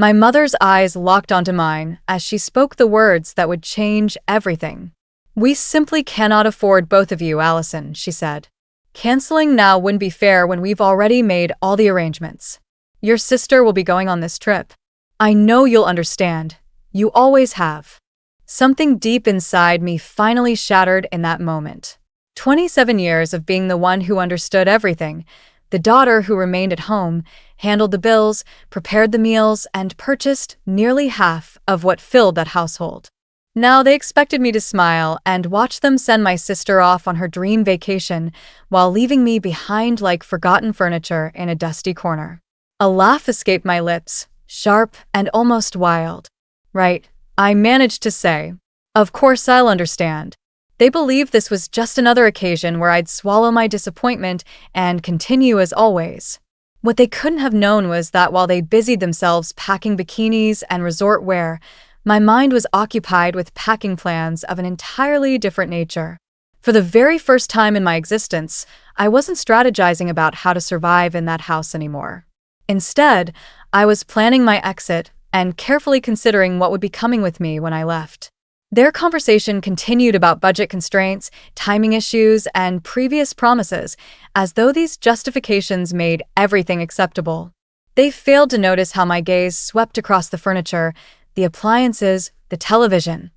My mother's eyes locked onto mine as she spoke the words that would change everything. "We simply cannot afford both of you, Allison," she said. "Canceling now wouldn't be fair when we've already made all the arrangements. Your sister will be going on this trip. I know you'll understand. You always have." Something deep inside me finally shattered in that moment. 27 years of being the one who understood everything, the daughter who remained at home, handled the bills, prepared the meals, and purchased nearly half of what filled that household. Now they expected me to smile and watch them send my sister off on her dream vacation while leaving me behind like forgotten furniture in a dusty corner. A laugh escaped my lips, sharp and almost wild. "Right," I managed to say. "Of course I'll understand." They believed this was just another occasion where I'd swallow my disappointment and continue as always. What they couldn't have known was that while they busied themselves packing bikinis and resort wear, my mind was occupied with packing plans of an entirely different nature. For the very first time in my existence, I wasn't strategizing about how to survive in that house anymore. Instead, I was planning my exit and carefully considering what would be coming with me when I left. Their conversation continued about budget constraints, timing issues, and previous promises, as though these justifications made everything acceptable. They failed to notice how my gaze swept across the furniture, the appliances, the television,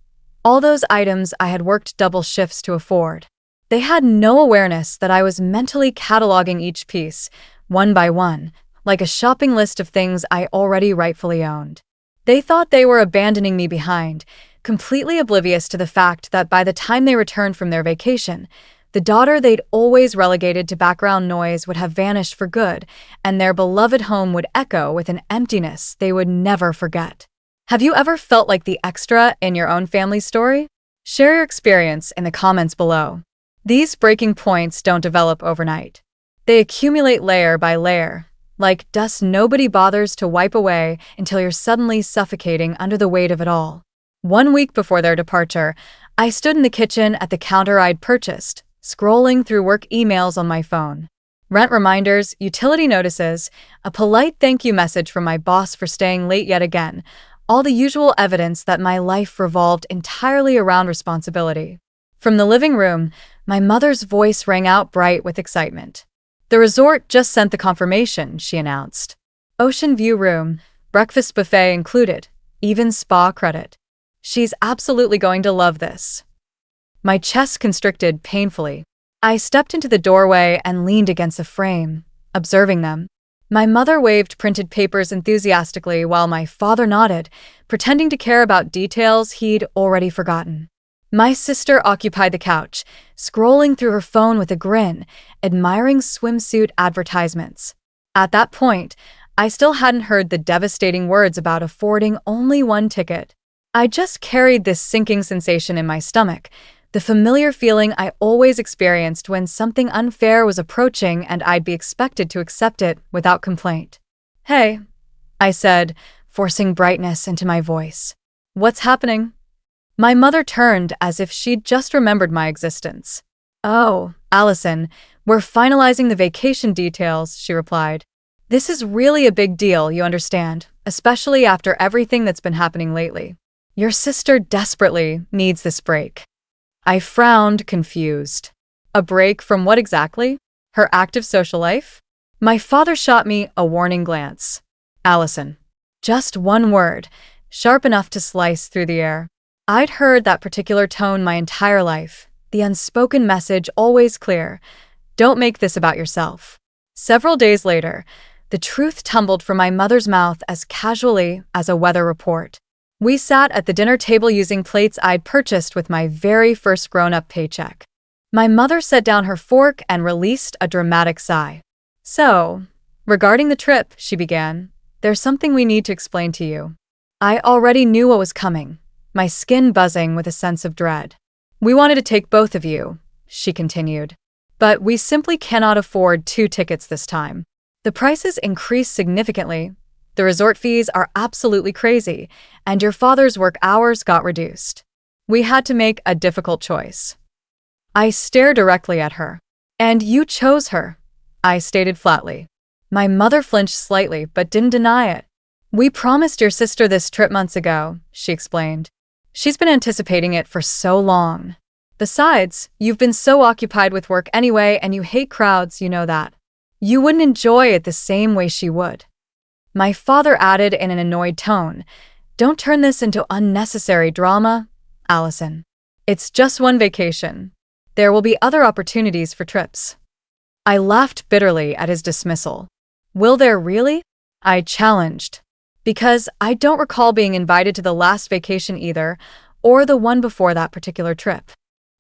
all those items I had worked double shifts to afford. They had no awareness that I was mentally cataloging each piece, one by one, like a shopping list of things I already rightfully owned. They thought they were abandoning me behind, completely oblivious to the fact that by the time they returned from their vacation, the daughter they'd always relegated to background noise would have vanished for good, and their beloved home would echo with an emptiness they would never forget. Have you ever felt like the extra in your own family story? Share your experience in the comments below. These breaking points don't develop overnight. They accumulate layer by layer, like dust nobody bothers to wipe away until you're suddenly suffocating under the weight of it all. 1 week before their departure, I stood in the kitchen at the counter I'd purchased, scrolling through work emails on my phone. Rent reminders, utility notices, a polite thank you message from my boss for staying late yet again, all the usual evidence that my life revolved entirely around responsibility. From the living room, my mother's voice rang out bright with excitement. "The resort just sent the confirmation," she announced. "Ocean view room, breakfast buffet included, even spa credit. She's absolutely going to love this." My chest constricted painfully. I stepped into the doorway and leaned against a frame, observing them. My mother waved printed papers enthusiastically while my father nodded, pretending to care about details he'd already forgotten. My sister occupied the couch, scrolling through her phone with a grin, admiring swimsuit advertisements. At that point, I still hadn't heard the devastating words about affording only one ticket. I just carried this sinking sensation in my stomach, the familiar feeling I always experienced when something unfair was approaching and I'd be expected to accept it without complaint. "Hey," I said, forcing brightness into my voice. "What's happening?" My mother turned as if she'd just remembered my existence. "Oh, Allison, we're finalizing the vacation details," she replied. "This is really a big deal, you understand, especially after everything that's been happening lately. Your sister desperately needs this break." I frowned, confused. A break from what exactly? Her active social life? My father shot me a warning glance. "Allison." Just one word, sharp enough to slice through the air. I'd heard that particular tone my entire life, the unspoken message always clear: don't make this about yourself. Several days later, the truth tumbled from my mother's mouth as casually as a weather report. We sat at the dinner table using plates I'd purchased with my very first grown-up paycheck. My mother set down her fork and released a dramatic sigh. "So, regarding the trip," she began, "there's something we need to explain to you." I already knew what was coming, my skin buzzing with a sense of dread. "We wanted to take both of you," she continued, "but we simply cannot afford 2 tickets this time. The prices increased significantly. The resort fees are absolutely crazy, and your father's work hours got reduced. We had to make a difficult choice." I stared directly at her. "And you chose her," I stated flatly. My mother flinched slightly but didn't deny it. We promised your sister this trip months ago, she explained. She's been anticipating it for so long. Besides, you've been so occupied with work anyway and you hate crowds, you know that. You wouldn't enjoy it the same way she would. My father added in an annoyed tone, "Don't turn this into unnecessary drama, Allison. It's just one vacation. There will be other opportunities for trips." I laughed bitterly at his dismissal. Will there really? I challenged. Because I don't recall being invited to the last vacation either, or the one before that particular trip.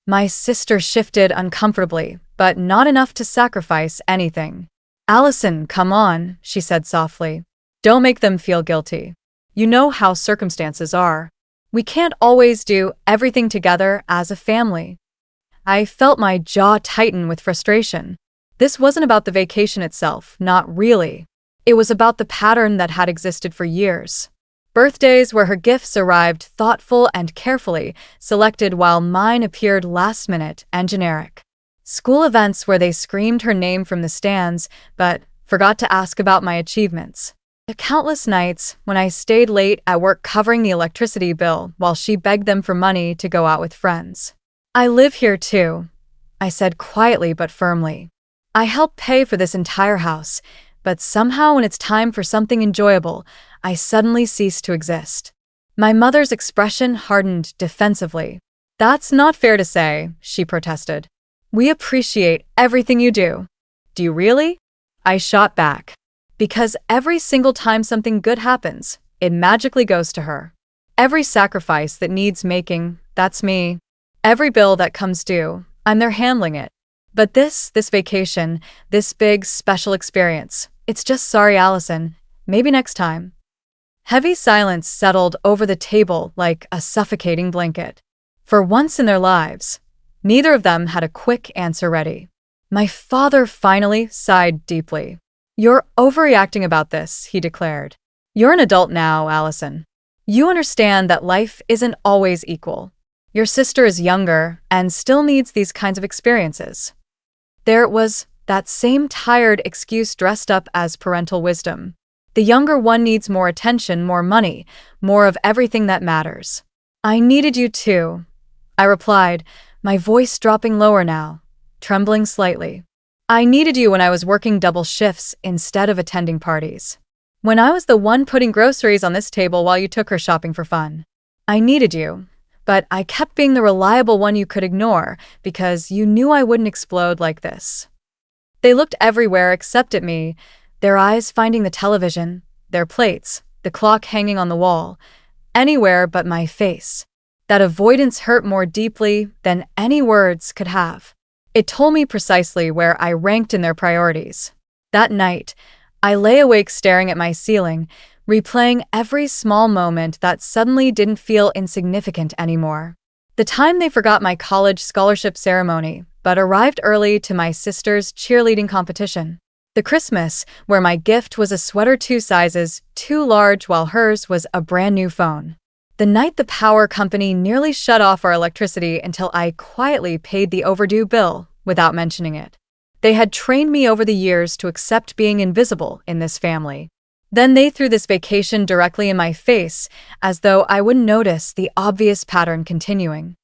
My sister shifted uncomfortably, but not enough to sacrifice anything. "Allison, come on," she said softly. "Don't make them feel guilty. You know how circumstances are. We can't always do everything together as a family." I felt my jaw tighten with frustration. This wasn't about the vacation itself, not really. It was about the pattern that had existed for years. Birthdays where her gifts arrived thoughtful and carefully selected while mine appeared last minute and generic. School events where they screamed her name from the stands but forgot to ask about my achievements. The countless nights when I stayed late at work covering the electricity bill while she begged them for money to go out with friends. "I live here too," I said quietly but firmly. "I help pay for this entire house, but somehow when it's time for something enjoyable, I suddenly cease to exist." My mother's expression hardened defensively. "That's not fair to say," she protested. "We appreciate everything you do." "Do you really?" I shot back. "Because every single time something good happens, it magically goes to her. Every sacrifice that needs making, that's me. Every bill that comes due, I'm there handling it. But this vacation, this big, special experience, it's just sorry, Allison. Maybe next time." Heavy silence settled over the table like a suffocating blanket. For once in their lives, neither of them had a quick answer ready. My father finally sighed deeply. "You're overreacting about this," he declared. "You're an adult now, Allison. You understand that life isn't always equal. Your sister is younger and still needs these kinds of experiences." There was that same tired excuse dressed up as parental wisdom. The younger one needs more attention, more money, more of everything that matters. "I needed you too," I replied, my voice dropping lower now, trembling slightly. "I needed you when I was working double shifts instead of attending parties. When I was the one putting groceries on this table while you took her shopping for fun. I needed you, but I kept being the reliable one you could ignore because you knew I wouldn't explode like this." They looked everywhere except at me, their eyes finding the television, their plates, the clock hanging on the wall, anywhere but my face. That avoidance hurt more deeply than any words could have. It told me precisely where I ranked in their priorities. That night, I lay awake staring at my ceiling, replaying every small moment that suddenly didn't feel insignificant anymore. The time they forgot my college scholarship ceremony, but arrived early to my sister's cheerleading competition. The Christmas, where my gift was a sweater 2 sizes too large while hers was a brand new phone. The night the power company nearly shut off our electricity until I quietly paid the overdue bill without mentioning it. They had trained me over the years to accept being invisible in this family. Then they threw this vacation directly in my face, as though I wouldn't notice the obvious pattern continuing.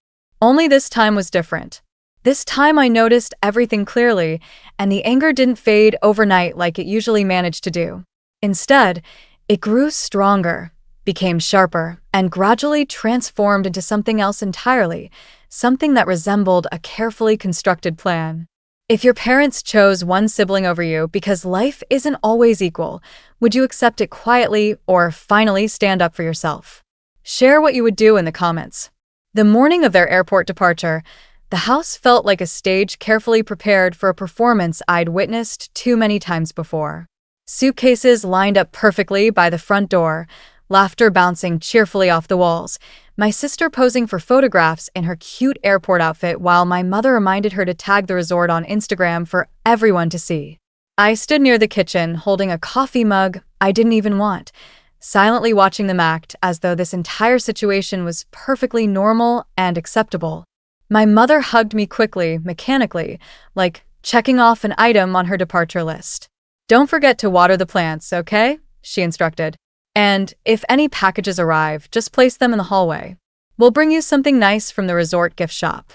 Only this time was different. This time I noticed everything clearly, and the anger didn't fade overnight like it usually managed to do. Instead, it grew stronger, became sharper, and gradually transformed into something else entirely, something that resembled a carefully constructed plan. If your parents chose one sibling over you because life isn't always equal, would you accept it quietly or finally stand up for yourself? Share what you would do in the comments. The morning of their airport departure, the house felt like a stage carefully prepared for a performance I'd witnessed too many times before. Suitcases lined up perfectly by the front door, laughter bouncing cheerfully off the walls, my sister posing for photographs in her cute airport outfit while my mother reminded her to tag the resort on Instagram for everyone to see. I stood near the kitchen holding a coffee mug I didn't even want, silently watching them act as though this entire situation was perfectly normal and acceptable. My mother hugged me quickly, mechanically, like checking off an item on her departure list. "Don't forget to water the plants, okay?" she instructed. And if any packages arrive, just place them in the hallway. We'll bring you something nice from the resort gift shop."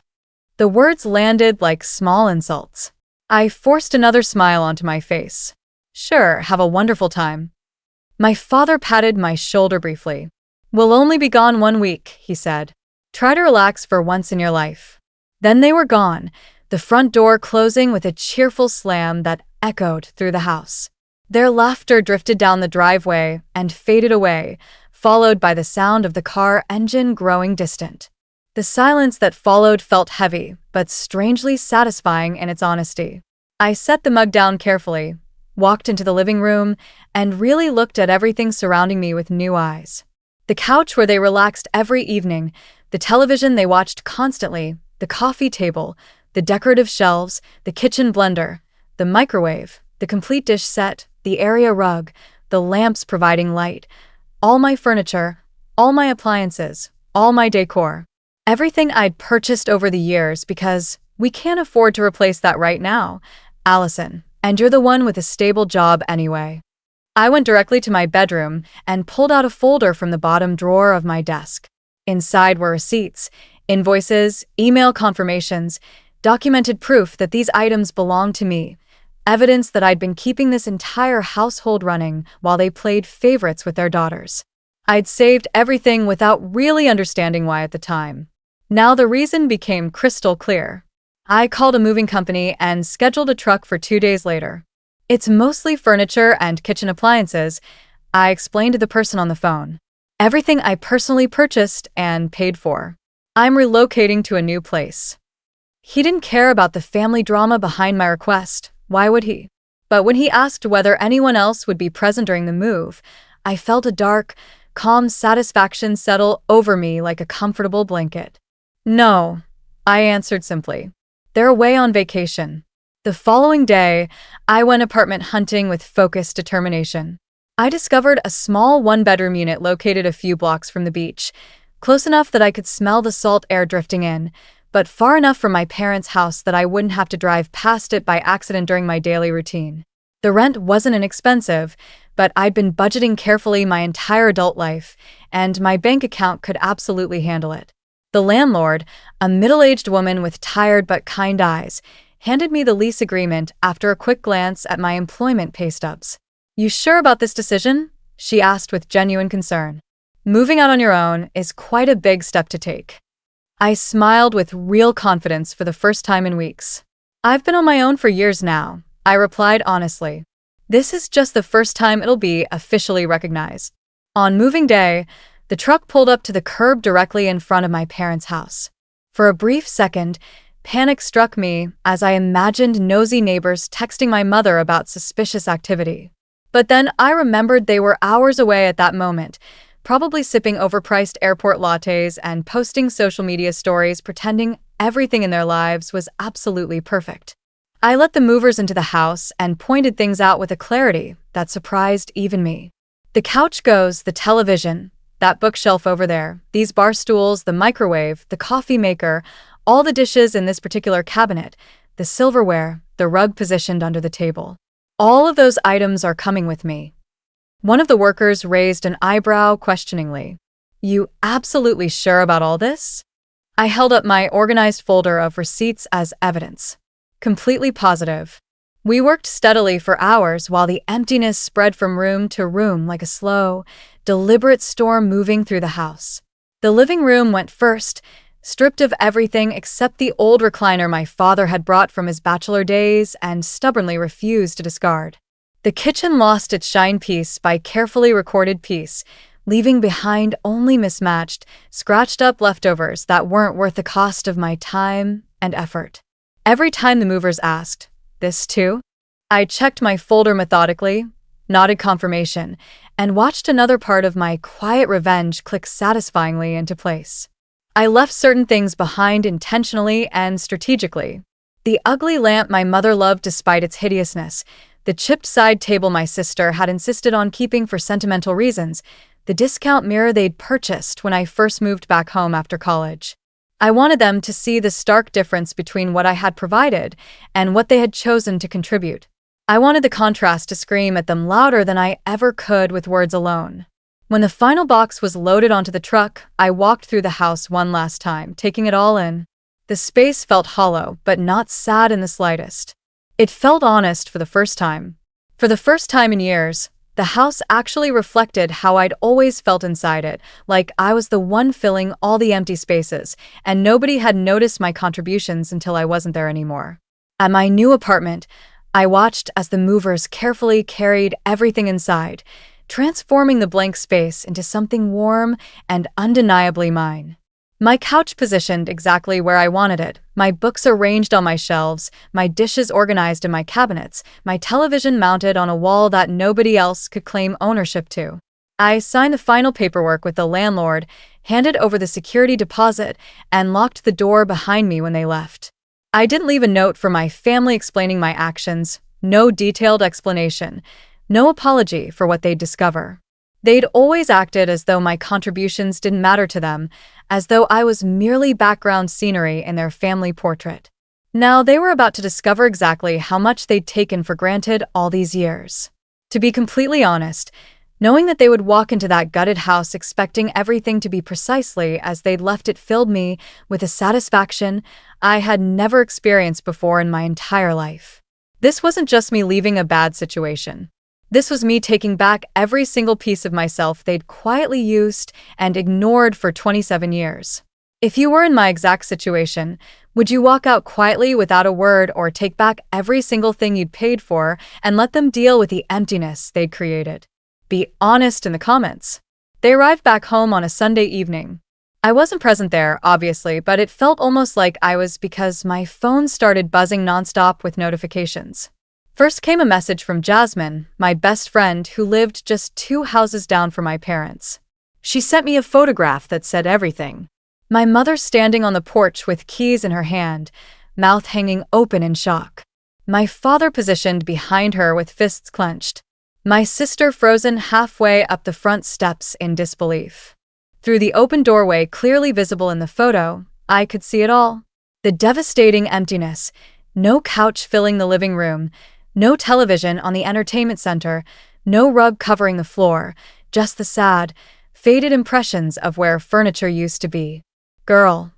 The words landed like small insults. I forced another smile onto my face. "Sure, have a wonderful time." My father patted my shoulder briefly. "We'll only be gone 1 week," he said. "Try to relax for once in your life." Then they were gone, the front door closing with a cheerful slam that echoed through the house. Their laughter drifted down the driveway and faded away, followed by the sound of the car engine growing distant. The silence that followed felt heavy, but strangely satisfying in its honesty. I set the mug down carefully, walked into the living room, and really looked at everything surrounding me with new eyes. The couch where they relaxed every evening, the television they watched constantly, the coffee table, the decorative shelves, the kitchen blender, the microwave, the complete dish set, the area rug, the lamps providing light, all my furniture, all my appliances, all my decor. Everything I'd purchased over the years because we can't afford to replace that right now, Allison, and you're the one with a stable job anyway. I went directly to my bedroom and pulled out a folder from the bottom drawer of my desk. Inside were receipts, invoices, email confirmations, documented proof that these items belonged to me, evidence that I'd been keeping this entire household running while they played favorites with their daughters. I'd saved everything without really understanding why at the time. Now the reason became crystal clear. I called a moving company and scheduled a truck for 2 days later. "It's mostly furniture and kitchen appliances," I explained to the person on the phone. "Everything I personally purchased and paid for. I'm relocating to a new place." He didn't care about the family drama behind my request. Why would he? But when he asked whether anyone else would be present during the move, I felt a dark, calm satisfaction settle over me like a comfortable blanket. "No," I answered simply. "They're away on vacation." The following day, I went apartment hunting with focused determination. I discovered a small one-bedroom unit located a few blocks from the beach, close enough that I could smell the salt air drifting in, but far enough from my parents' house that I wouldn't have to drive past it by accident during my daily routine. The rent wasn't inexpensive, but I'd been budgeting carefully my entire adult life, and my bank account could absolutely handle it. The landlord, a middle-aged woman with tired but kind eyes, handed me the lease agreement after a quick glance at my employment pay stubs. "You sure about this decision?" she asked with genuine concern. "Moving out on your own is quite a big step to take." I smiled with real confidence for the first time in weeks. "I've been on my own for years now," I replied honestly. "This is just the first time it'll be officially recognized." On moving day, the truck pulled up to the curb directly in front of my parents' house. For a brief second, panic struck me as I imagined nosy neighbors texting my mother about suspicious activity. But then I remembered they were hours away at that moment, probably sipping overpriced airport lattes and posting social media stories pretending everything in their lives was absolutely perfect. I let the movers into the house and pointed things out with a clarity that surprised even me. "The couch goes, the television, that bookshelf over there, these bar stools, the microwave, the coffee maker, all the dishes in this particular cabinet, the silverware, the rug positioned under the table. All of those items are coming with me." One of the workers raised an eyebrow questioningly. "You absolutely sure about all this?" I held up my organized folder of receipts as evidence. "Completely positive." We worked steadily for hours while the emptiness spread from room to room like a slow, deliberate storm moving through the house. The living room went first, stripped of everything except the old recliner my father had brought from his bachelor days and stubbornly refused to discard. The kitchen lost its shine piece by carefully recorded piece, leaving behind only mismatched, scratched-up leftovers that weren't worth the cost of my time and effort. Every time the movers asked, "This too?" I checked my folder methodically, nodded confirmation, and watched another part of my quiet revenge click satisfyingly into place. I left certain things behind intentionally and strategically. The ugly lamp my mother loved despite its hideousness, the chipped side table my sister had insisted on keeping for sentimental reasons, the discount mirror they'd purchased when I first moved back home after college. I wanted them to see the stark difference between what I had provided and what they had chosen to contribute. I wanted the contrast to scream at them louder than I ever could with words alone. When the final box was loaded onto the truck, I walked through the house one last time, taking it all in. The space felt hollow, but not sad in the slightest. It felt honest for the first time. For the first time in years, the house actually reflected how I'd always felt inside it, like I was the one filling all the empty spaces, and nobody had noticed my contributions until I wasn't there anymore. At my new apartment, I watched as the movers carefully carried everything inside, transforming the blank space into something warm and undeniably mine. My couch positioned exactly where I wanted it, my books arranged on my shelves, my dishes organized in my cabinets, my television mounted on a wall that nobody else could claim ownership to. I signed the final paperwork with the landlord, handed over the security deposit, and locked the door behind me when they left. I didn't leave a note for my family explaining my actions, no detailed explanation, no apology for what they'd discover. They'd always acted as though my contributions didn't matter to them, as though I was merely background scenery in their family portrait. Now they were about to discover exactly how much they'd taken for granted all these years. To be completely honest, knowing that they would walk into that gutted house expecting everything to be precisely as they'd left it filled me with a satisfaction I had never experienced before in my entire life. This wasn't just me leaving a bad situation. This was me taking back every single piece of myself they'd quietly used and ignored for 27 years. If you were in my exact situation, would you walk out quietly without a word or take back every single thing you'd paid for and let them deal with the emptiness they'd created? Be honest in the comments. They arrived back home on a Sunday evening. I wasn't present there, obviously, but it felt almost like I was because my phone started buzzing nonstop with notifications. First came a message from Jasmine, my best friend who lived just 2 houses down from my parents. She sent me a photograph that said everything. My mother standing on the porch with keys in her hand, mouth hanging open in shock. My father positioned behind her with fists clenched. My sister frozen halfway up the front steps in disbelief. Through the open doorway clearly visible in the photo, I could see it all. The devastating emptiness, no couch filling the living room, no television on the entertainment center, no rug covering the floor, just the sad, faded impressions of where furniture used to be. Girl,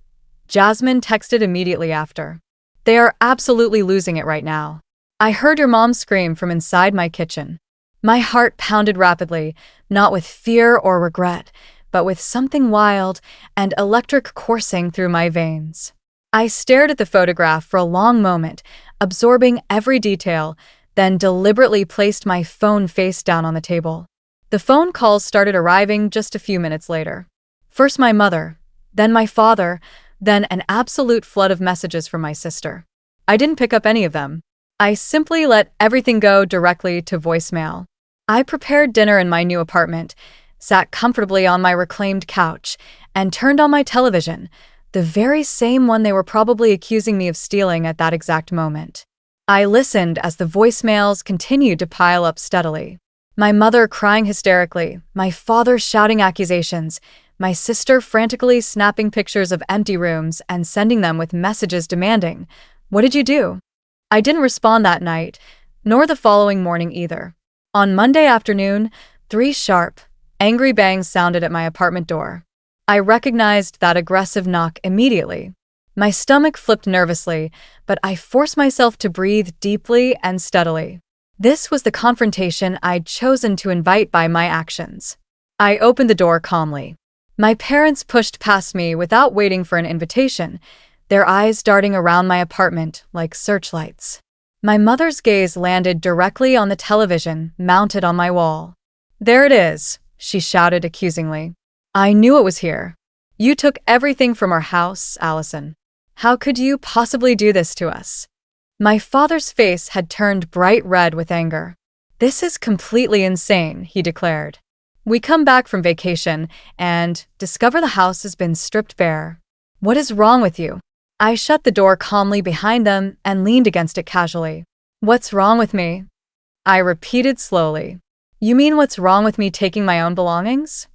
Jasmine texted immediately after. They are absolutely losing it right now. I heard your mom scream from inside my kitchen. My heart pounded rapidly, not with fear or regret, but with something wild and electric coursing through my veins. I stared at the photograph for a long moment, absorbing every detail, then deliberately placed my phone face down on the table. The phone calls started arriving just a few minutes later. First my mother, then my father, then an absolute flood of messages from my sister. I didn't pick up any of them. I simply let everything go directly to voicemail. I prepared dinner in my new apartment, sat comfortably on my reclaimed couch, and turned on my television, the very same one they were probably accusing me of stealing at that exact moment. I listened as the voicemails continued to pile up steadily. My mother crying hysterically, my father shouting accusations, my sister frantically snapping pictures of empty rooms and sending them with messages demanding, "What did you do?" I didn't respond that night, nor the following morning either. On Monday afternoon, 3 sharp, angry bangs sounded at my apartment door. I recognized that aggressive knock immediately. My stomach flipped nervously, but I forced myself to breathe deeply and steadily. This was the confrontation I'd chosen to invite by my actions. I opened the door calmly. My parents pushed past me without waiting for an invitation, their eyes darting around my apartment like searchlights. My mother's gaze landed directly on the television mounted on my wall. "There it is," she shouted accusingly. "I knew it was here. You took everything from our house, Allison. How could you possibly do this to us?" My father's face had turned bright red with anger. "This is completely insane," he declared. "We come back from vacation and discover the house has been stripped bare. What is wrong with you?" I shut the door calmly behind them and leaned against it casually. "What's wrong with me?" I repeated slowly. "You mean what's wrong with me taking my own belongings?"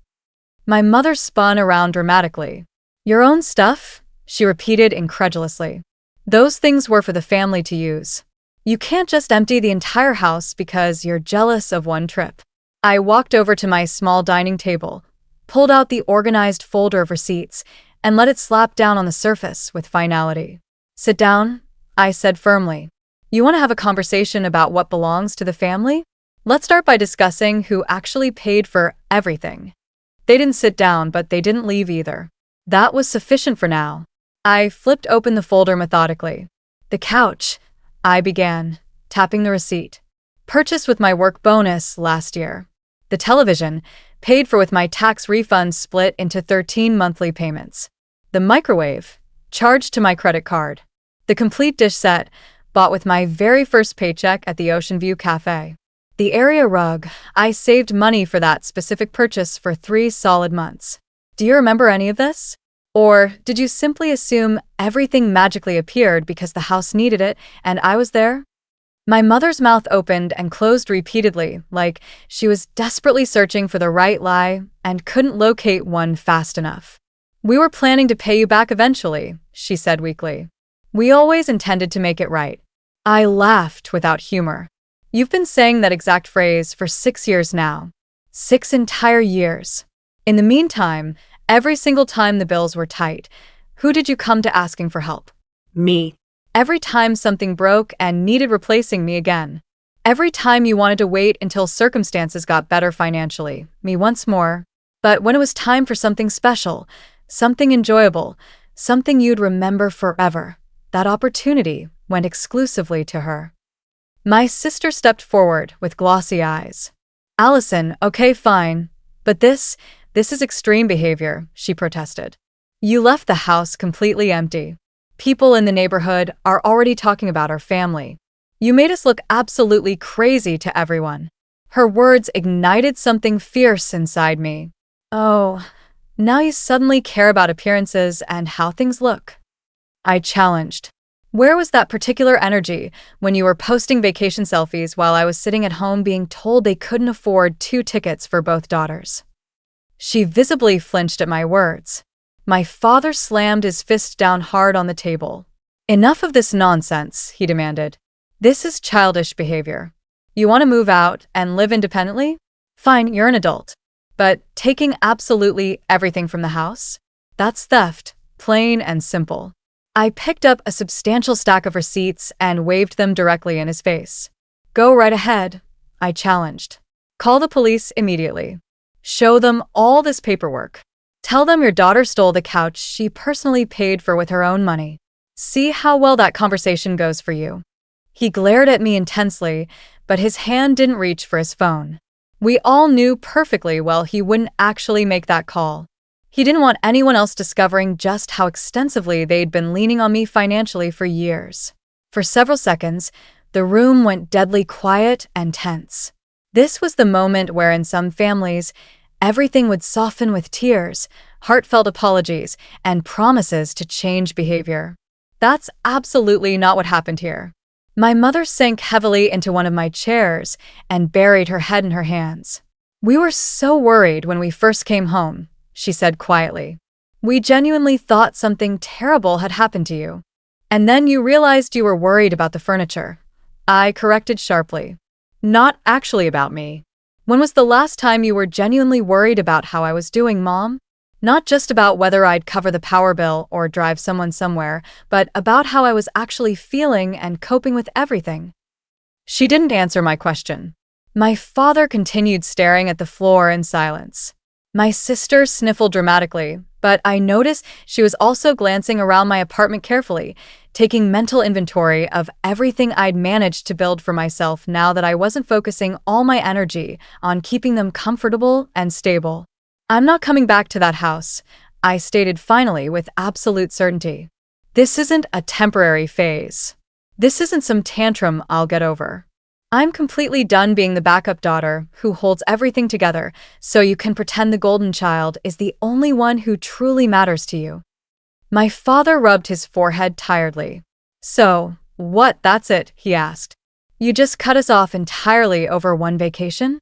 My mother spun around dramatically. "Your own stuff?" she repeated incredulously. "Those things were for the family to use. You can't just empty the entire house because you're jealous of one trip." I walked over to my small dining table, pulled out the organized folder of receipts, and let it slap down on the surface with finality. "Sit down," I said firmly. "You want to have a conversation about what belongs to the family? Let's start by discussing who actually paid for everything." They didn't sit down, but they didn't leave either. That was sufficient for now. I flipped open the folder methodically. "The couch," I began, tapping the receipt. "Purchased with my work bonus last year. The television, paid for with my tax refund split into 13 monthly payments. The microwave, charged to my credit card. The complete dish set, bought with my very first paycheck at the Ocean View Cafe. The area rug, I saved money for that specific purchase for 3 solid months. Do you remember any of this? Or did you simply assume everything magically appeared because the house needed it and I was there?" My mother's mouth opened and closed repeatedly, like she was desperately searching for the right lie and couldn't locate one fast enough. "We were planning to pay you back eventually," she said weakly. "We always intended to make it right." I laughed without humor. "You've been saying that exact phrase for 6 years now. 6 entire years. In the meantime, every single time the bills were tight, who did you come to asking for help? Me. Every time something broke and needed replacing, me again. Every time you wanted to wait until circumstances got better financially, me once more. But when it was time for something special, something enjoyable, something you'd remember forever, that opportunity went exclusively to her." My sister stepped forward with glossy eyes. "Allison, okay, fine. But this is extreme behavior," she protested. "You left the house completely empty. People in the neighborhood are already talking about our family. You made us look absolutely crazy to everyone." Her words ignited something fierce inside me. "Oh, now you suddenly care about appearances and how things look?" I challenged. "Where was that particular energy when you were posting vacation selfies while I was sitting at home being told they couldn't afford 2 tickets for both daughters?" She visibly flinched at my words. My father slammed his fist down hard on the table. "Enough of this nonsense," he demanded. "This is childish behavior. You want to move out and live independently? Fine, you're an adult. But taking absolutely everything from the house? That's theft, plain and simple." I picked up a substantial stack of receipts and waved them directly in his face. "Go right ahead," I challenged. "Call the police immediately. Show them all this paperwork. Tell them your daughter stole the couch she personally paid for with her own money. See how well that conversation goes for you." He glared at me intensely, but his hand didn't reach for his phone. We all knew perfectly well he wouldn't actually make that call. He didn't want anyone else discovering just how extensively they'd been leaning on me financially for years. For several seconds, the room went deadly quiet and tense. This was the moment where in some families, everything would soften with tears, heartfelt apologies, and promises to change behavior. That's absolutely not what happened here. My mother sank heavily into one of my chairs and buried her head in her hands. "We were so worried when we first came home," she said quietly. "We genuinely thought something terrible had happened to you. And then you realized you were worried about the furniture." I corrected sharply. "Not actually about me. When was the last time you were genuinely worried about how I was doing, Mom? Not just about whether I'd cover the power bill or drive someone somewhere, but about how I was actually feeling and coping with everything." She didn't answer my question. My father continued staring at the floor in silence. My sister sniffled dramatically, but I noticed she was also glancing around my apartment carefully, taking mental inventory of everything I'd managed to build for myself now that I wasn't focusing all my energy on keeping them comfortable and stable. "I'm not coming back to that house," I stated finally with absolute certainty. "This isn't a temporary phase. This isn't some tantrum I'll get over. I'm completely done being the backup daughter who holds everything together so you can pretend the golden child is the only one who truly matters to you." My father rubbed his forehead tiredly. "So, what, that's it?" he asked. "You just cut us off entirely over one vacation?"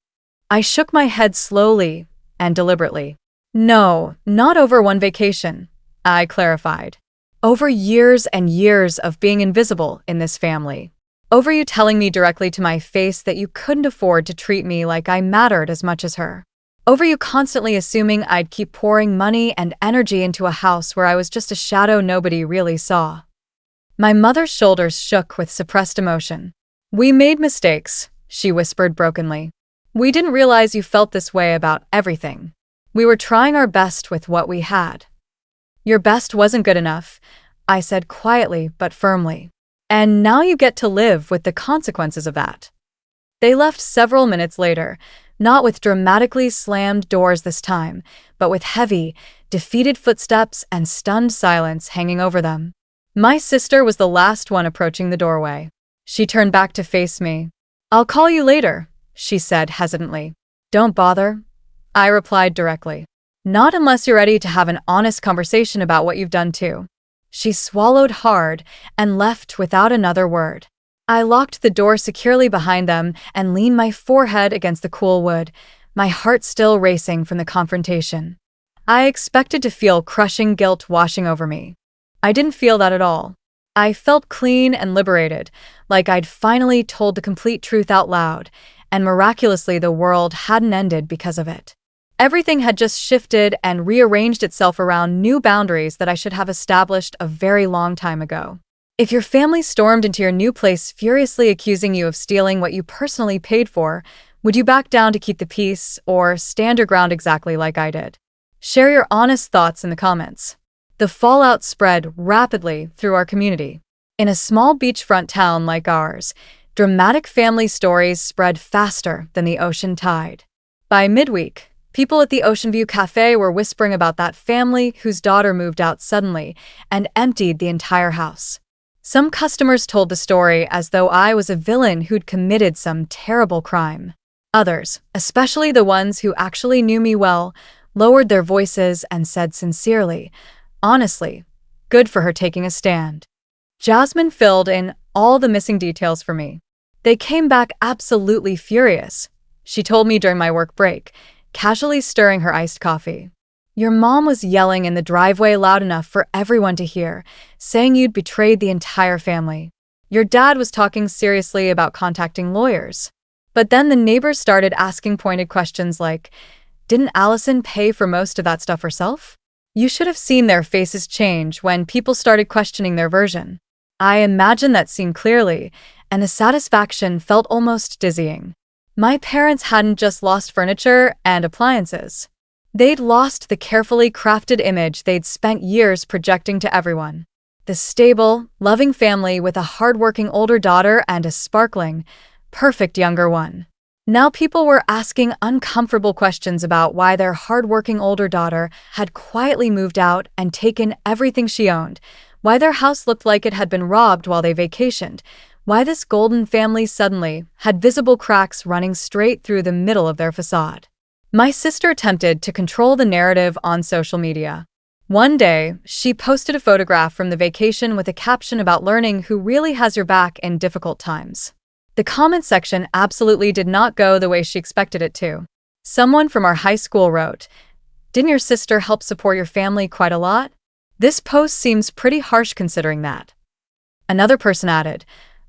I shook my head slowly and deliberately. "No, not over one vacation," I clarified. "Over years and years of being invisible in this family. Over you telling me directly to my face that you couldn't afford to treat me like I mattered as much as her. Over you constantly assuming I'd keep pouring money and energy into a house where I was just a shadow nobody really saw. My mother's shoulders shook with suppressed emotion. We made mistakes, she whispered brokenly. We didn't realize you felt this way about everything. We were trying our best with what we had. Your best wasn't good enough, I said quietly but firmly. And now you get to live with the consequences of that. They left several minutes later, not with dramatically slammed doors this time, but with heavy, defeated footsteps and stunned silence hanging over them. My sister was the last one approaching the doorway. She turned back to face me. I'll call you later, she said hesitantly. Don't bother, I replied directly. Not unless you're ready to have an honest conversation about what you've done too. She swallowed hard and left without another word. I locked the door securely behind them and leaned my forehead against the cool wood, my heart still racing from the confrontation. I expected to feel crushing guilt washing over me. I didn't feel that at all. I felt clean and liberated, like I'd finally told the complete truth out loud, and miraculously the world hadn't ended because of it. Everything had just shifted and rearranged itself around new boundaries that I should have established a very long time ago. If your family stormed into your new place furiously accusing you of stealing what you personally paid for, would you back down to keep the peace or stand your ground exactly like I did? Share your honest thoughts in the comments. The fallout spread rapidly through our community. In a small beachfront town like ours, dramatic family stories spread faster than the ocean tide. By midweek, people at the Ocean View Cafe were whispering about that family whose daughter moved out suddenly and emptied the entire house. Some customers told the story as though I was a villain who'd committed some terrible crime. Others, especially the ones who actually knew me well, lowered their voices and said sincerely, honestly, good for her taking a stand. Jasmine filled in all the missing details for me. They came back absolutely furious. She told me during my work break, casually stirring her iced coffee. Your mom was yelling in the driveway loud enough for everyone to hear, saying you'd betrayed the entire family. Your dad was talking seriously about contacting lawyers. But then the neighbors started asking pointed questions like, didn't Allison pay for most of that stuff herself? You should have seen their faces change when people started questioning their version. I imagined that scene clearly, and the satisfaction felt almost dizzying. My parents hadn't just lost furniture and appliances. They'd lost the carefully crafted image they'd spent years projecting to everyone. The stable, loving family with a hardworking older daughter and a sparkling, perfect younger one. Now people were asking uncomfortable questions about why their hardworking older daughter had quietly moved out and taken everything she owned, why their house looked like it had been robbed while they vacationed, why this golden family suddenly had visible cracks running straight through the middle of their facade. My sister attempted to control the narrative on social media. One day, she posted a photograph from the vacation with a caption about learning who really has your back in difficult times. The comment section absolutely did not go the way she expected it to. Someone from our high school wrote, "Didn't your sister help support your family quite a lot? This post seems pretty harsh considering that." Another person added,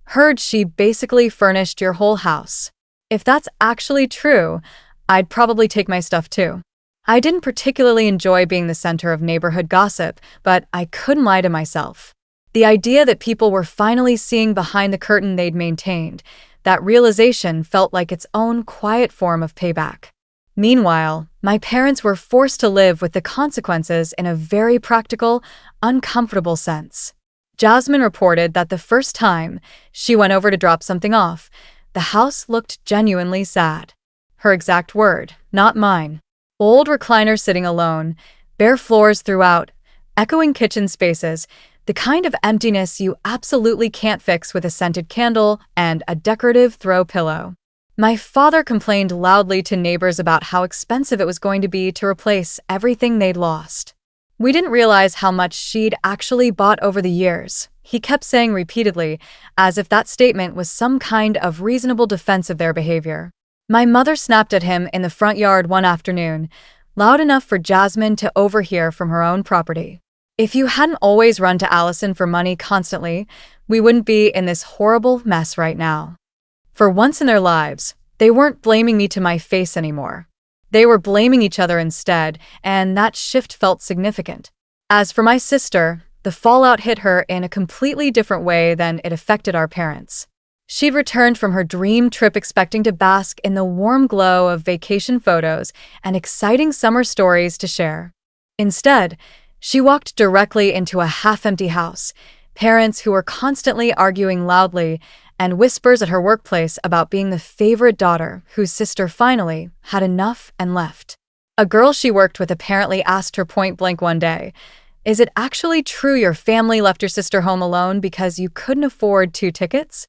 "Heard she basically furnished your whole house. If that's actually true, I'd probably take my stuff too." I didn't particularly enjoy being the center of neighborhood gossip, but I couldn't lie to myself. The idea that people were finally seeing behind the curtain they'd maintained, that realization felt like its own quiet form of payback. Meanwhile, my parents were forced to live with the consequences in a very practical, uncomfortable sense. Jasmine reported that the first time she went over to drop something off, the house looked genuinely sad. Her exact word, not mine. Old recliners sitting alone, bare floors throughout, echoing kitchen spaces, the kind of emptiness you absolutely can't fix with a scented candle and a decorative throw pillow. My father complained loudly to neighbors about how expensive it was going to be to replace everything they'd lost. We didn't realize how much she'd actually bought over the years, he kept saying repeatedly, as if that statement was some kind of reasonable defense of their behavior. My mother snapped at him in the front yard one afternoon, loud enough for Jasmine to overhear from her own property. If you hadn't always run to Allison for money constantly, we wouldn't be in this horrible mess right now. For once in their lives, they weren't blaming me to my face anymore. They were blaming each other instead, and that shift felt significant. As for my sister, the fallout hit her in a completely different way than it affected our parents. She'd returned from her dream trip expecting to bask in the warm glow of vacation photos and exciting summer stories to share. Instead, she walked directly into a half-empty house, parents who were constantly arguing loudly, and whispers at her workplace about being the favorite daughter whose sister finally had enough and left. A girl she worked with apparently asked her point-blank one day, "Is it actually true your family left your sister home alone because you couldn't afford 2 tickets?"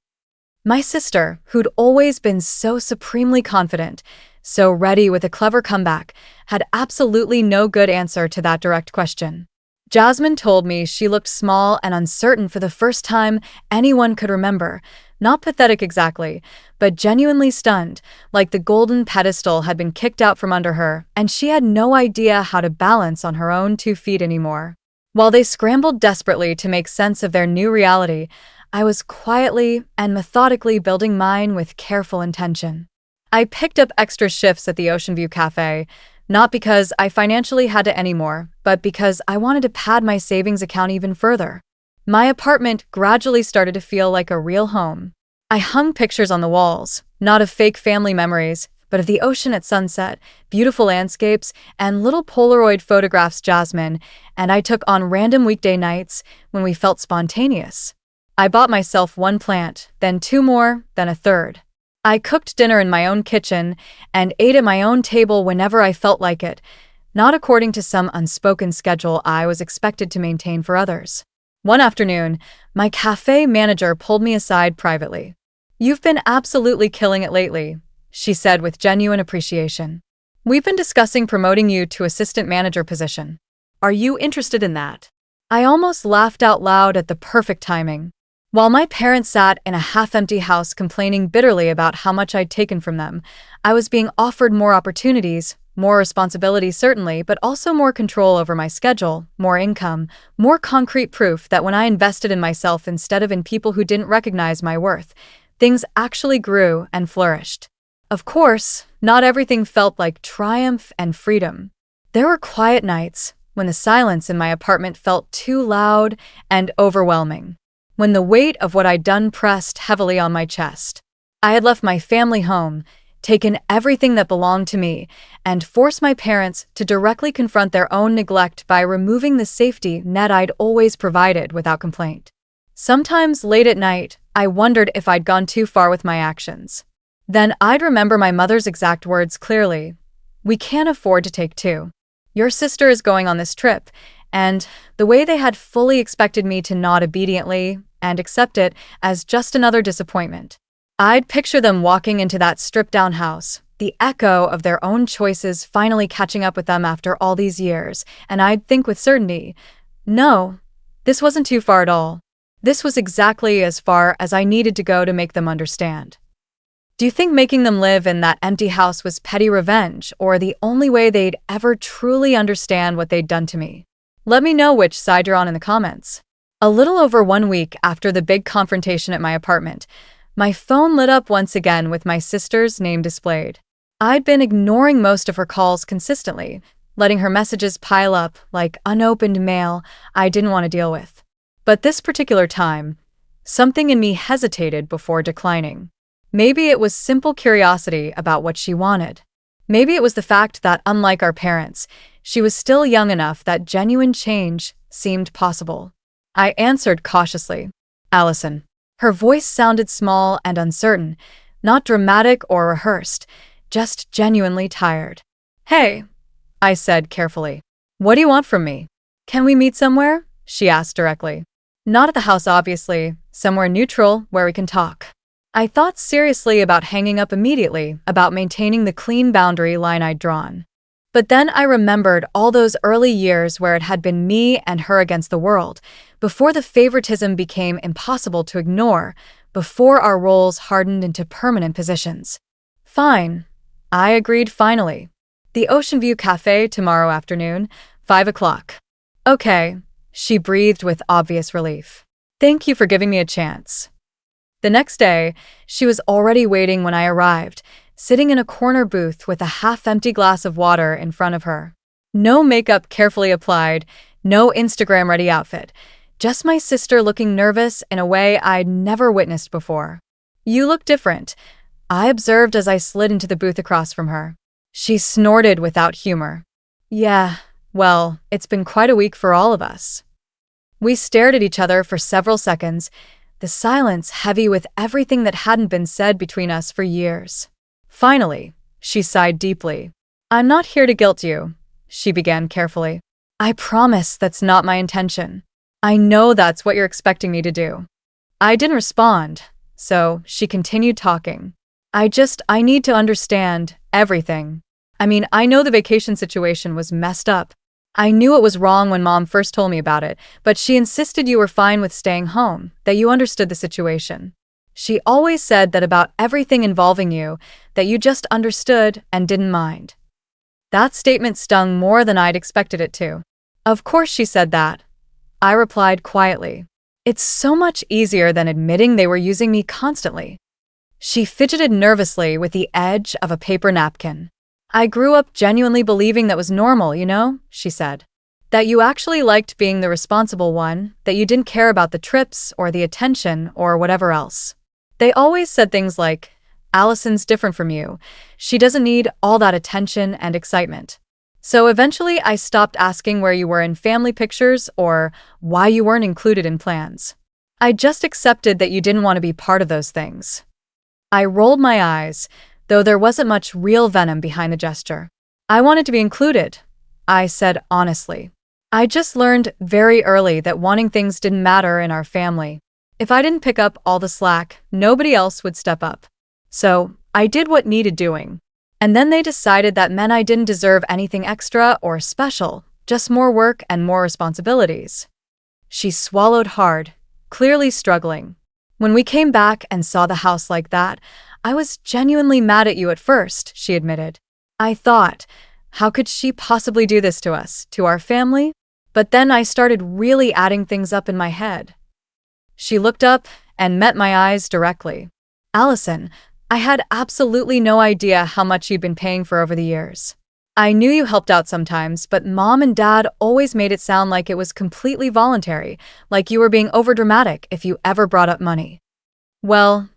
My sister, who'd always been so supremely confident, so ready with a clever comeback, had absolutely no good answer to that direct question. Jasmine told me she looked small and uncertain for the first time anyone could remember. Not pathetic exactly, but genuinely stunned, like the golden pedestal had been kicked out from under her, and she had no idea how to balance on her own 2 feet anymore. While they scrambled desperately to make sense of their new reality, I was quietly and methodically building mine with careful intention. I picked up extra shifts at the Ocean View Cafe, not because I financially had to anymore, but because I wanted to pad my savings account even further. My apartment gradually started to feel like a real home. I hung pictures on the walls, not of fake family memories, but of the ocean at sunset, beautiful landscapes, and little Polaroid photographs Jasmine and I took on random weekday nights when we felt spontaneous. I bought myself 1 plant, then 2 more, then a third. I cooked dinner in my own kitchen and ate at my own table whenever I felt like it, not according to some unspoken schedule I was expected to maintain for others. One afternoon, my cafe manager pulled me aside privately. "You've been absolutely killing it lately," she said with genuine appreciation. "We've been discussing promoting you to assistant manager position. Are you interested in that?" I almost laughed out loud at the perfect timing. While my parents sat in a half-empty house complaining bitterly about how much I'd taken from them, I was being offered more opportunities, more responsibility certainly, but also more control over my schedule, more income, more concrete proof that when I invested in myself instead of in people who didn't recognize my worth, things actually grew and flourished. Of course, not everything felt like triumph and freedom. There were quiet nights when the silence in my apartment felt too loud and overwhelming, when the weight of what I'd done pressed heavily on my chest. I had left my family home, taken everything that belonged to me, and forced my parents to directly confront their own neglect by removing the safety net I'd always provided without complaint. Sometimes late at night, I wondered if I'd gone too far with my actions. Then I'd remember my mother's exact words clearly. "We can't afford to take 2. Your sister is going on this trip," and the way they had fully expected me to nod obediently and accept it as just another disappointment. I'd picture them walking into that stripped-down house, the echo of their own choices finally catching up with them after all these years, and I'd think with certainty, no, this wasn't too far at all. This was exactly as far as I needed to go to make them understand. Do you think making them live in that empty house was petty revenge, or the only way they'd ever truly understand what they'd done to me? Let me know which side you're on in the comments. A little over 1 week after the big confrontation at my apartment, my phone lit up once again with my sister's name displayed. I'd been ignoring most of her calls consistently, letting her messages pile up like unopened mail I didn't want to deal with. But this particular time, something in me hesitated before declining. Maybe it was simple curiosity about what she wanted. Maybe it was the fact that, unlike our parents, she was still young enough that genuine change seemed possible. I answered cautiously, "Allison." Her voice sounded small and uncertain, not dramatic or rehearsed, just genuinely tired. "Hey," I said carefully. "What do you want from me?" "Can we meet somewhere?" she asked directly. "Not at the house, obviously. Somewhere neutral where we can talk." I thought seriously about hanging up immediately, about maintaining the clean boundary line I'd drawn. But then I remembered all those early years where it had been me and her against the world, before the favoritism became impossible to ignore, before our roles hardened into permanent positions. "Fine," I agreed finally. "The Ocean View Cafe tomorrow afternoon, 5 o'clock. "Okay," She breathed with obvious relief. Thank you for giving me a chance. The next day, she was already waiting when I arrived, sitting in a corner booth with a half-empty glass of water in front of her. No makeup carefully applied, no Instagram-ready outfit, just my sister looking nervous in a way I'd never witnessed before. You look different, I observed as I slid into the booth across from her. She snorted without humor. Yeah, well, it's been quite a week for all of us. We stared at each other for several seconds, the silence heavy with everything that hadn't been said between us for years. Finally, she sighed deeply. I'm not here to guilt you, she began carefully. I promise that's not my intention. I know that's what you're expecting me to do. I didn't respond, so she continued talking. I need to understand everything. I mean, I know the vacation situation was messed up. I knew it was wrong when Mom first told me about it, but she insisted you were fine with staying home, that you understood the situation. She always said that about everything involving you, that you just understood and didn't mind. That statement stung more than I'd expected it to. Of course she said that. I replied quietly. It's so much easier than admitting they were using me constantly. She fidgeted nervously with the edge of a paper napkin. I grew up genuinely believing that was normal, she said. That you actually liked being the responsible one, that you didn't care about the trips or the attention or whatever else. They always said things like, Allison's different from you. She doesn't need all that attention and excitement. So eventually I stopped asking where you were in family pictures or why you weren't included in plans. I just accepted that you didn't want to be part of those things. I rolled my eyes, though there wasn't much real venom behind the gesture. I wanted to be included, I said honestly. I just learned very early that wanting things didn't matter in our family. If I didn't pick up all the slack, nobody else would step up. So I did what needed doing. And then they decided that meant I didn't deserve anything extra or special, just more work and more responsibilities. She swallowed hard, clearly struggling. When we came back and saw the house like that, I was genuinely mad at you at first, she admitted. I thought, how could she possibly do this to us, to our family? But then I started really adding things up in my head. She looked up and met my eyes directly. Allison, I had absolutely no idea how much you'd been paying for over the years. I knew you helped out sometimes, but Mom and Dad always made it sound like it was completely voluntary, like you were being overdramatic if you ever brought up money. Well,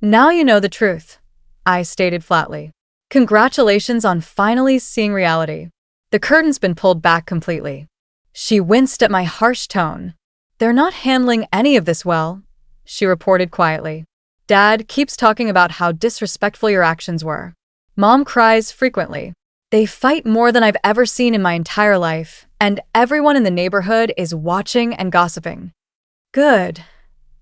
now you know the truth, I stated flatly. Congratulations on finally seeing reality. The curtain's been pulled back completely. She winced at my harsh tone. They're not handling any of this well, she reported quietly. Dad keeps talking about how disrespectful your actions were. Mom cries frequently. They fight more than I've ever seen in my entire life, and everyone in the neighborhood is watching and gossiping. Good,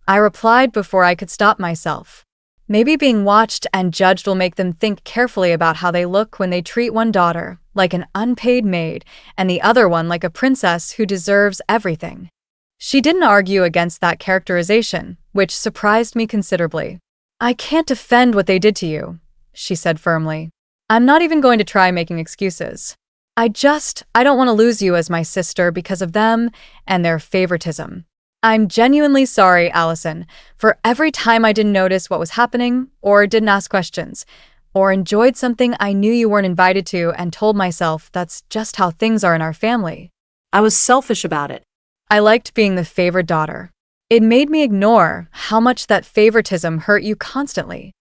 I replied before I could stop myself. Maybe being watched and judged will make them think carefully about how they look when they treat one daughter like an unpaid maid and the other one like a princess who deserves everything. She didn't argue against that characterization, which surprised me considerably. I can't defend what they did to you, she said firmly. I'm not even going to try making excuses. I don't want to lose you as my sister because of them and their favoritism. I'm genuinely sorry, Allison, for every time I didn't notice what was happening or didn't ask questions or enjoyed something I knew you weren't invited to and told myself that's just how things are in our family. I was selfish about it. I liked being the favored daughter. It made me ignore how much that favoritism hurt you constantly.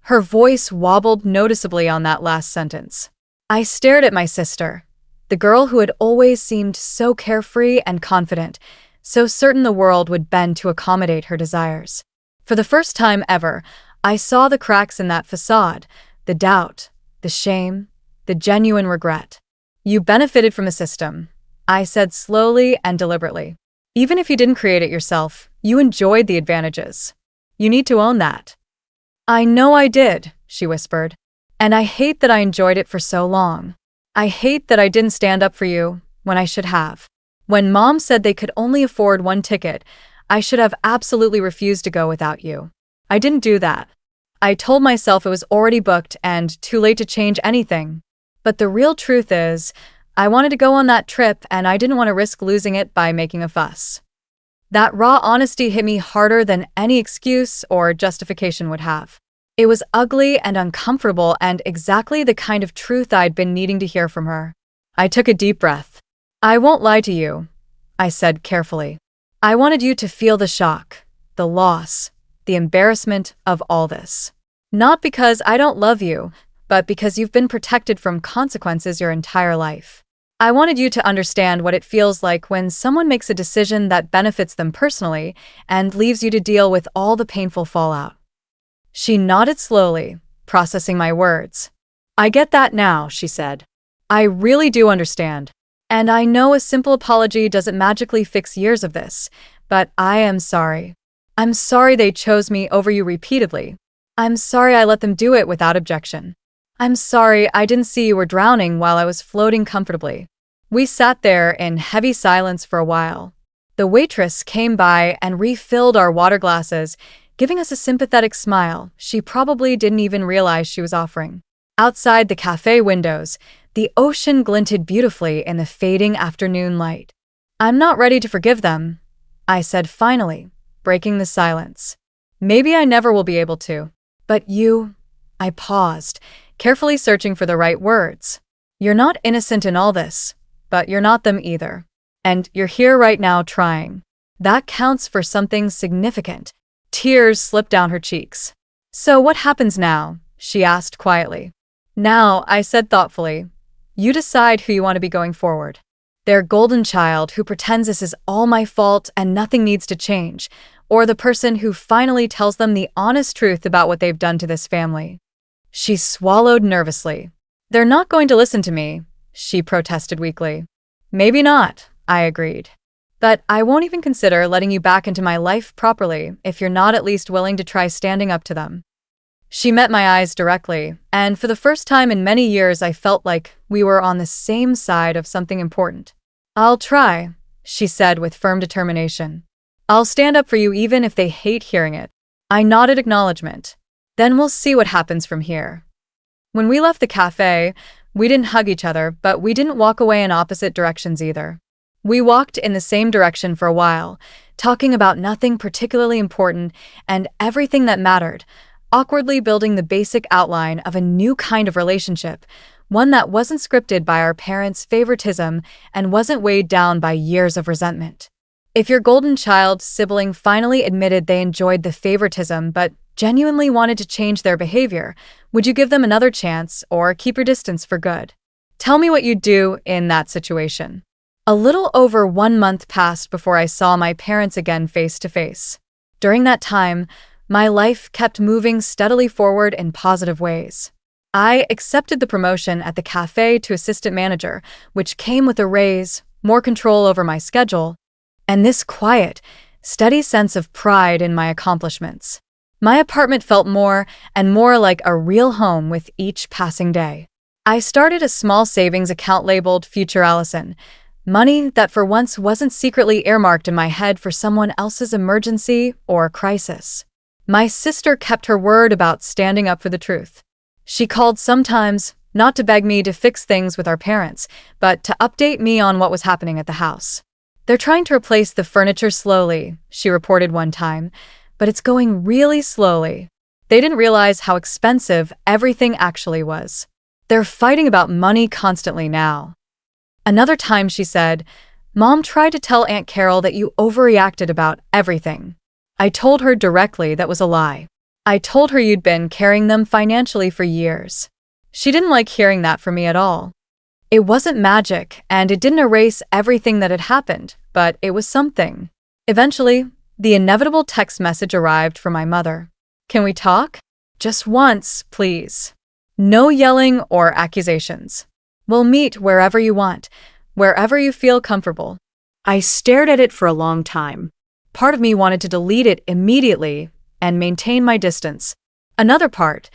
Her voice wobbled noticeably on that last sentence. I stared at my sister, the girl who had always seemed so carefree and confident, so certain the world would bend to accommodate her desires. For the first time ever, I saw the cracks in that facade, the doubt, the shame, the genuine regret. You benefited from a system, I said slowly and deliberately. Even if you didn't create it yourself, you enjoyed the advantages. You need to own that. I know I did, she whispered. And I hate that I enjoyed it for so long. I hate that I didn't stand up for you when I should have. When Mom said they could only afford one ticket, I should have absolutely refused to go without you. I didn't do that. I told myself it was already booked and too late to change anything. But the real truth is, I wanted to go on that trip and I didn't want to risk losing it by making a fuss. That raw honesty hit me harder than any excuse or justification would have. It was ugly and uncomfortable and exactly the kind of truth I'd been needing to hear from her. I took a deep breath. I won't lie to you, I said carefully. I wanted you to feel the shock, the loss, the embarrassment of all this. Not because I don't love you, but because you've been protected from consequences your entire life. I wanted you to understand what it feels like when someone makes a decision that benefits them personally and leaves you to deal with all the painful fallout. She nodded slowly, processing my words. I get that now, she said. I really do understand. And I know a simple apology doesn't magically fix years of this, but I am sorry. I'm sorry they chose me over you repeatedly. I'm sorry I let them do it without objection. I'm sorry I didn't see you were drowning while I was floating comfortably. We sat there in heavy silence for a while. The waitress came by and refilled our water glasses, giving us a sympathetic smile she probably didn't even realize she was offering. Outside the cafe windows, the ocean glinted beautifully in the fading afternoon light. I'm not ready to forgive them, I said finally, breaking the silence. Maybe I never will be able to. But you… I paused, carefully searching for the right words. You're not innocent in all this, but you're not them either. And you're here right now trying. That counts for something significant. Tears slipped down her cheeks. So what happens now? She asked quietly. Now, I said thoughtfully, you decide who you want to be going forward. Their golden child who pretends this is all my fault and nothing needs to change, or the person who finally tells them the honest truth about what they've done to this family. She swallowed nervously. They're not going to listen to me, she protested weakly. Maybe not, I agreed. But I won't even consider letting you back into my life properly if you're not at least willing to try standing up to them. She met my eyes directly, and for the first time in many years I felt like we were on the same side of something important. I'll try, she said with firm determination. I'll stand up for you even if they hate hearing it. I nodded acknowledgement. Then we'll see what happens from here. When we left the cafe, we didn't hug each other, but we didn't walk away in opposite directions either. We walked in the same direction for a while, talking about nothing particularly important and everything that mattered, awkwardly building the basic outline of a new kind of relationship, one that wasn't scripted by our parents' favoritism and wasn't weighed down by years of resentment. If your golden child sibling finally admitted they enjoyed the favoritism but genuinely wanted to change their behavior, would you give them another chance or keep your distance for good? Tell me what you'd do in that situation. A little over 1 month passed before I saw my parents again face to face. During that time, my life kept moving steadily forward in positive ways. I accepted the promotion at the cafe to assistant manager, which came with a raise, more control over my schedule, and this quiet, steady sense of pride in my accomplishments. My apartment felt more and more like a real home with each passing day. I started a small savings account labeled Future Allison, money that for once wasn't secretly earmarked in my head for someone else's emergency or crisis. My sister kept her word about standing up for the truth. She called sometimes, not to beg me to fix things with our parents, but to update me on what was happening at the house. They're trying to replace the furniture slowly, she reported one time, but it's going really slowly. They didn't realize how expensive everything actually was. They're fighting about money constantly now. Another time she said, Mom tried to tell Aunt Carol that you overreacted about everything. I told her directly that was a lie. I told her you'd been carrying them financially for years. She didn't like hearing that from me at all. It wasn't magic, and it didn't erase everything that had happened, but it was something. Eventually, the inevitable text message arrived from my mother. Can we talk? Just once, please. No yelling or accusations. We'll meet wherever you want, wherever you feel comfortable. I stared at it for a long time. Part of me wanted to delete it immediately and maintain my distance. Another part,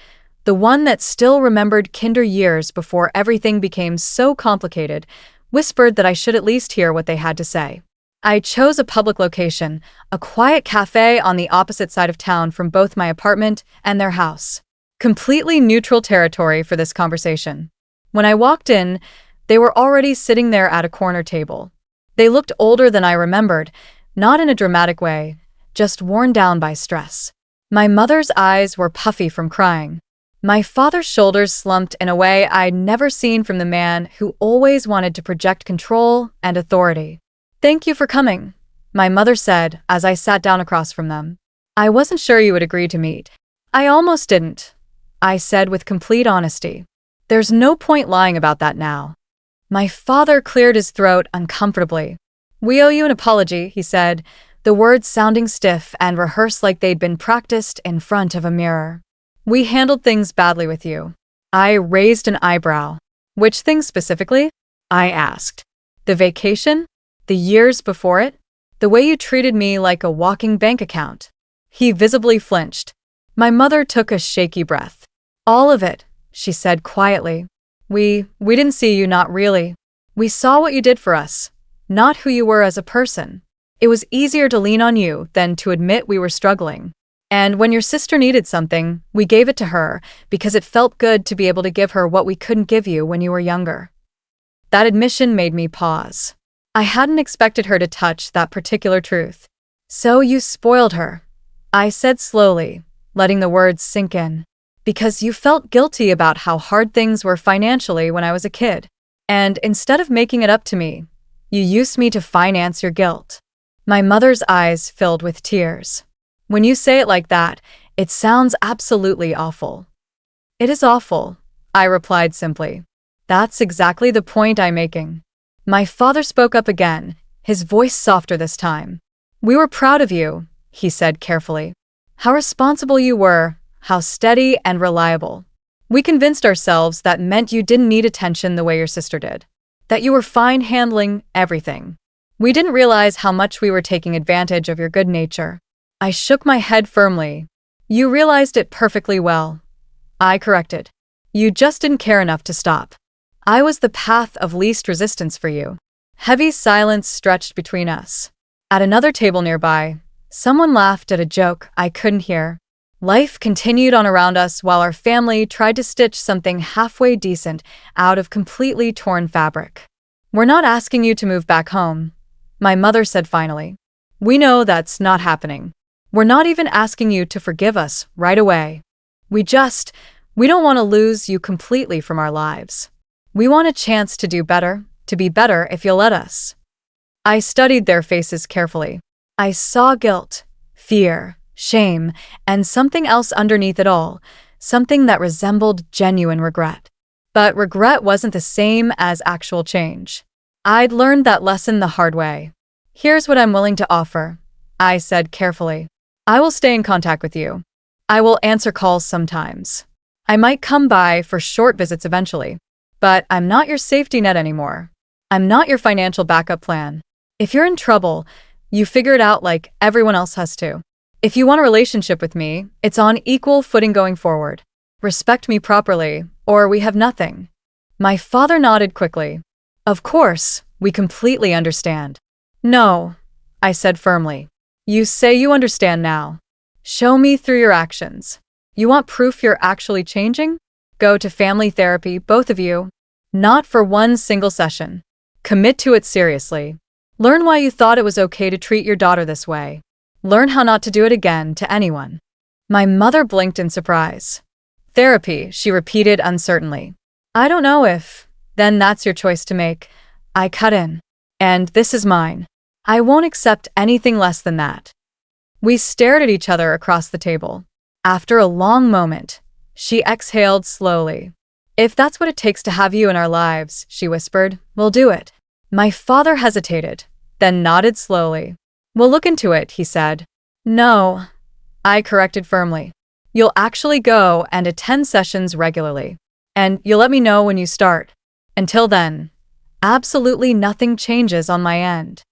the one that still remembered kinder years before everything became so complicated, whispered that I should at least hear what they had to say. I chose a public location, a quiet cafe on the opposite side of town from both my apartment and their house. Completely neutral territory for this conversation. When I walked in, They were already sitting there at a corner table. They looked older than I remembered, not in a dramatic way, just worn down by stress. My mother's eyes were puffy from crying. My father's shoulders slumped in a way I'd never seen from the man who always wanted to project control and authority. "Thank you for coming," my mother said as I sat down across from them. "I wasn't sure you would agree to meet." "I almost didn't," I said with complete honesty. "There's no point lying about that now." My father cleared his throat uncomfortably. "We owe you an apology," he said, the words sounding stiff and rehearsed like they'd been practiced in front of a mirror. "We handled things badly with you." I raised an eyebrow. "Which things specifically?" I asked. "The vacation? The years before it? The way you treated me like a walking bank account?" He visibly flinched. My mother took a shaky breath. "All of it," she said quietly. We didn't see you, not really. We saw what you did for us, not who you were as a person. It was easier to lean on you than to admit we were struggling. And when your sister needed something, we gave it to her because it felt good to be able to give her what we couldn't give you when you were younger." That admission made me pause. I hadn't expected her to touch that particular truth. "So you spoiled her," I said slowly, letting the words sink in. "Because you felt guilty about how hard things were financially when I was a kid. And instead of making it up to me, you used me to finance your guilt." My mother's eyes filled with tears. "When you say it like that, it sounds absolutely awful." "It is awful," I replied simply. "That's exactly the point I'm making." My father spoke up again, his voice softer this time. "We were proud of you," he said carefully. "How responsible you were, how steady and reliable. We convinced ourselves that meant you didn't need attention the way your sister did, that you were fine handling everything. We didn't realize how much we were taking advantage of your good nature." I shook my head firmly. "You realized it perfectly well," I corrected. "You just didn't care enough to stop. I was the path of least resistance for you." Heavy silence stretched between us. At another table nearby, someone laughed at a joke I couldn't hear. Life continued on around us while our family tried to stitch something halfway decent out of completely torn fabric. "We're not asking you to move back home," my mother said finally. "We know that's not happening. We're not even asking you to forgive us right away. We don't want to lose you completely from our lives. We want a chance to do better, to be better if you'll let us." I studied their faces carefully. I saw guilt, fear, shame, and something else underneath it all, something that resembled genuine regret. But regret wasn't the same as actual change. I'd learned that lesson the hard way. "Here's what I'm willing to offer," I said carefully. "I will stay in contact with you. I will answer calls sometimes. I might come by for short visits eventually. But I'm not your safety net anymore. I'm not your financial backup plan. If you're in trouble, you figure it out like everyone else has to. If you want a relationship with me, it's on equal footing going forward. Respect me properly, or we have nothing." My father nodded quickly. "Of course, we completely understand." "No," I said firmly. "You say you understand now. Show me through your actions. You want proof you're actually changing? Go to family therapy, both of you. Not for one single session. Commit to it seriously. Learn why you thought it was okay to treat your daughter this way. Learn how not to do it again to anyone." My mother blinked in surprise. "Therapy," she repeated uncertainly. "I don't know if, then that's your choice to make." I cut in. "And this is mine. I won't accept anything less than that." We stared at each other across the table. After a long moment, she exhaled slowly. "If that's what it takes to have you in our lives," she whispered, "we'll do it." My father hesitated, then nodded slowly. "We'll look into it," he said. "No," I corrected firmly. "You'll actually go and attend sessions regularly. And you'll let me know when you start. Until then, absolutely nothing changes on my end."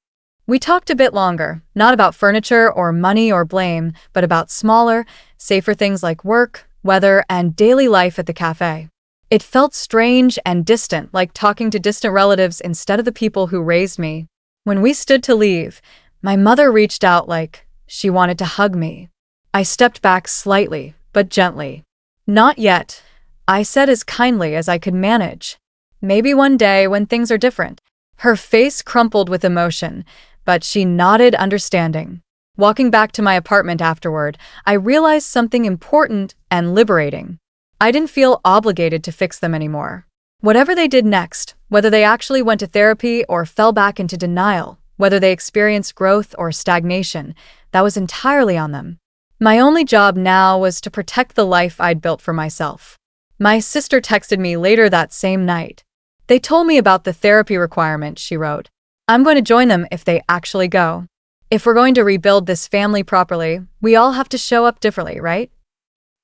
We talked a bit longer, not about furniture or money or blame, but about smaller, safer things like work, weather, and daily life at the cafe. It felt strange and distant, like talking to distant relatives instead of the people who raised me. When we stood to leave, my mother reached out like she wanted to hug me. I stepped back slightly, but gently. "Not yet," I said as kindly as I could manage. Maybe one day when things are different. Her face crumpled with emotion, but she nodded understanding. Walking back to my apartment afterward, I realized something important and liberating. I didn't feel obligated to fix them anymore. Whatever they did next, whether they actually went to therapy or fell back into denial, whether they experienced growth or stagnation, that was entirely on them. My only job now was to protect the life I'd built for myself. My sister texted me later that same night. They told me about the therapy requirement, she wrote. I'm going to join them if they actually go. If we're going to rebuild this family properly, we all have to show up differently, right?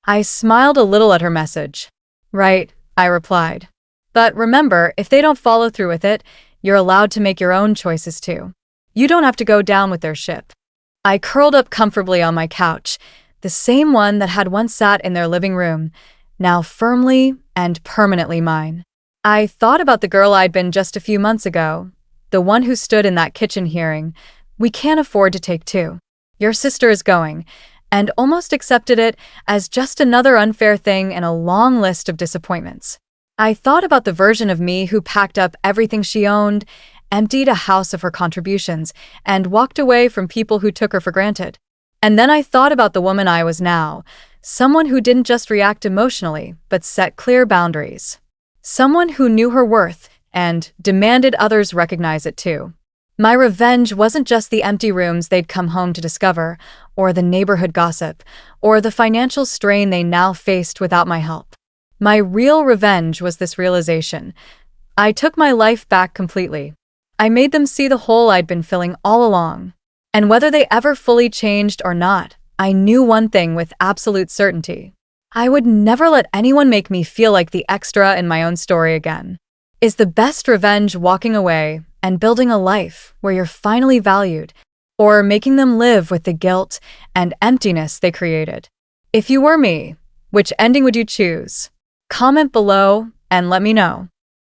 I smiled a little at her message. Right, I replied. But remember, if they don't follow through with it, you're allowed to make your own choices too. You don't have to go down with their ship. I curled up comfortably on my couch, the same one that had once sat in their living room, now firmly and permanently mine. I thought about the girl I'd been just a few months ago, the one who stood in that kitchen hearing. We can't afford to take two. Your sister is going, and almost accepted it as just another unfair thing in a long list of disappointments. I thought about the version of me who packed up everything she owned, emptied a house of her contributions, and walked away from people who took her for granted. And then I thought about the woman I was now, someone who didn't just react emotionally, but set clear boundaries. Someone who knew her worth and demanded others recognize it too. My revenge wasn't just the empty rooms they'd come home to discover, or the neighborhood gossip, or the financial strain they now faced without my help. My real revenge was this realization. I took my life back completely. I made them see the hole I'd been filling all along. And whether they ever fully changed or not, I knew one thing with absolute certainty. I would never let anyone make me feel like the extra in my own story again. Is the best revenge walking away and building a life where you're finally valued, or making them live with the guilt and emptiness they created? If you were me, which ending would you choose? Comment below and let me know.